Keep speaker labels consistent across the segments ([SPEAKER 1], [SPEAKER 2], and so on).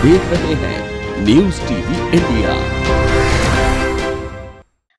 [SPEAKER 1] देख रहे हैं न्यूज टीवी इंडिया।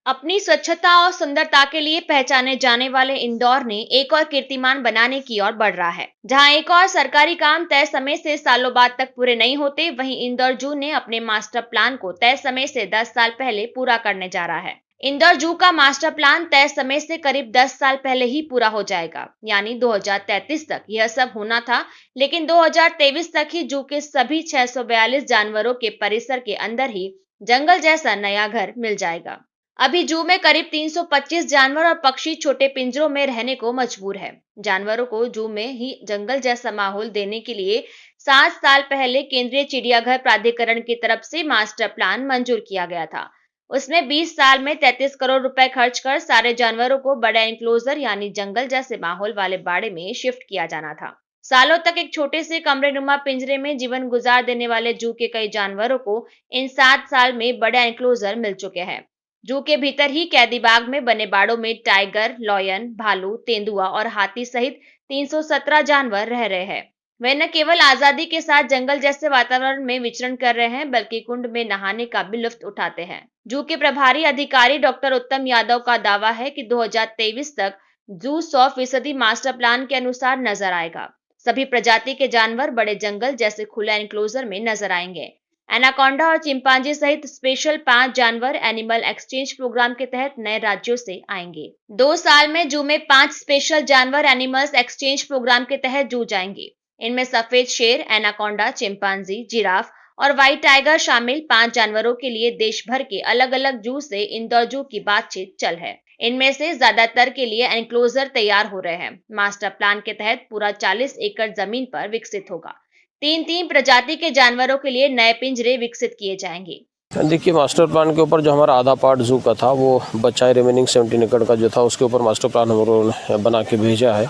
[SPEAKER 2] अपनी स्वच्छता और सुंदरता के लिए पहचाने जाने वाले इंदौर ने एक और कीर्तिमान बनाने की ओर बढ़ रहा है। जहां एक और सरकारी काम तय समय से सालों बाद तक पूरे नहीं होते, वहीं इंदौर जू ने अपने मास्टर प्लान को तय समय से 10 साल पहले पूरा करने जा रहा है। इंदौर जू का मास्टर प्लान तय समय से करीब 10 साल पहले ही पूरा हो जाएगा, यानी 2033 तक यह सब होना था, लेकिन 2023 तक ही जू के सभी 642 जानवरों के परिसर के अंदर ही जंगल जैसा नया घर मिल जाएगा। अभी जू में करीब 325 जानवर और पक्षी छोटे पिंजरों में रहने को मजबूर है। जानवरों को जू में ही जंगल जैसा माहौल देने के लिए 7 साल पहले केंद्रीय चिड़ियाघर प्राधिकरण की तरफ से मास्टर प्लान मंजूर किया गया था। उसमें 20 साल में 33 करोड़ रुपए खर्च कर सारे जानवरों को बड़ा एनक्लोजर यानी जंगल जैसे माहौल वाले बाड़े में शिफ्ट किया जाना था। सालों तक एक छोटे से कमरे नुमा पिंजरे में जीवन गुजार देने वाले जू के कई जानवरों को इन 7 साल में बड़ा एनक्लोजर मिल चुके हैं। जू के भीतर ही कैदी बाग में बने बाड़ों में टाइगर, लॉयन, भालू, तेंदुआ और हाथी सहित 317 जानवर रह रहे हैं। वे न केवल आजादी के साथ जंगल जैसे वातावरण में विचरण कर रहे हैं, बल्कि कुंड में नहाने का भी लुत्फ उठाते हैं। जू के प्रभारी अधिकारी डॉक्टर उत्तम यादव का दावा है कि 2023 तक जू 100% मास्टर प्लान के अनुसार नजर आएगा। सभी प्रजाति के जानवर बड़े जंगल जैसे खुला एनक्लोजर में नजर आएंगे। एनाकोंडा और चिंपांजी सहित स्पेशल 5 जानवर एनिमल एक्सचेंज प्रोग्राम के तहत नए राज्यों से आएंगे। 2 साल में जू में 5 स्पेशल जानवर एनिमल्स एक्सचेंज प्रोग्राम के तहत जू जाएंगे। इनमें सफेद शेर, एनाकोंडा, चिंपांजी, जिराफ और व्हाइट टाइगर शामिल 5 जानवरों के लिए देश भर के अलग अलग जू से इंदौर जू की बातचीत चल है। इनमें से ज्यादातर के लिए एनक्लोजर तैयार हो रहे हैं। मास्टर प्लान के तहत पूरा 40 एकड़ जमीन पर विकसित होगा। 3-3 प्रजाति के जानवरों के लिए नए पिंजरे विकसित किए जाएंगे।
[SPEAKER 3] देखिए, मास्टर प्लान के ऊपर जो हमारा आधा पार्ट जू का था, वो बचा रिमेनिंग 17 एकड़ का जो था, उसके ऊपर मास्टर प्लान हम लोगों ने बना के भेजा है।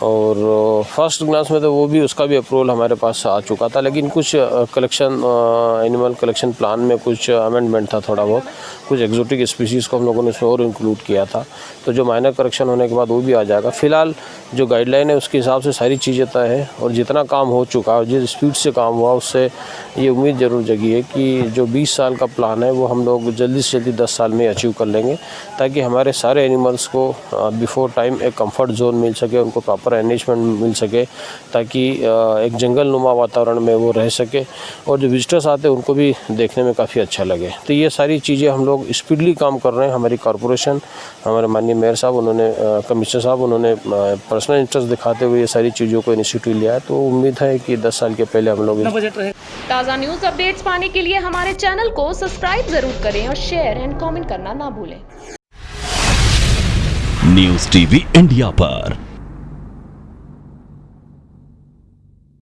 [SPEAKER 3] और फर्स्ट ग्लांस में तो वो भी, उसका भी अप्रूवल हमारे पास आ चुका था, लेकिन कुछ कलेक्शन एनिमल कलेक्शन प्लान में कुछ अमेंडमेंट था, थोड़ा बहुत कुछ एक्जोटिक स्पीशीज़ को हम लोगों ने इसमें और इंक्लूड किया था, तो जो माइनर करेक्शन होने के बाद वो भी आ जाएगा। फिलहाल जो गाइडलाइन है उसके हिसाब से सारी चीज़ें तय है, और जितना काम हो चुका है, जिस स्पीड से काम हुआ, उससे ये उम्मीद ज़रूर जगी है कि जो 20 साल का प्लान है वो हम लोग जल्दी से जल्दी 10 साल में अचीव कर लेंगे, ताकि हमारे सारे एनिमल्स को बिफोर टाइम एक कंफर्ट जोन मिल सके, उनको प्रॉपर एनरिचमेंट मिल सके, ताकि एक जंगल नुमा वातावरण में वो रह सके, और जो विजिटर्स आते हैं उनको भी देखने में काफ़ी अच्छा लगे। तो ये सारी चीज़ें हम लोग स्पीडली काम कर रहे हैं। हमारी कॉरपोरेशन, हमारे माननीय मेयर साहब, उन्होंने कमिश्नर साहब, उन्होंने पर्सनल इंटरेस्ट दिखाते हुए ये सारी चीज़ों को इनिशिएटिव लिया है, तो उम्मीद है कि 10 साल के पहले हम लोग।
[SPEAKER 4] ताज़ा न्यूज़ अपडेट्स पाने के लिए हमारे चैनल को सब्सक्राइब जरूर करें और शेयर एंड कमेंट करना ना भूलें।
[SPEAKER 1] न्यूज टीवी इंडिया पर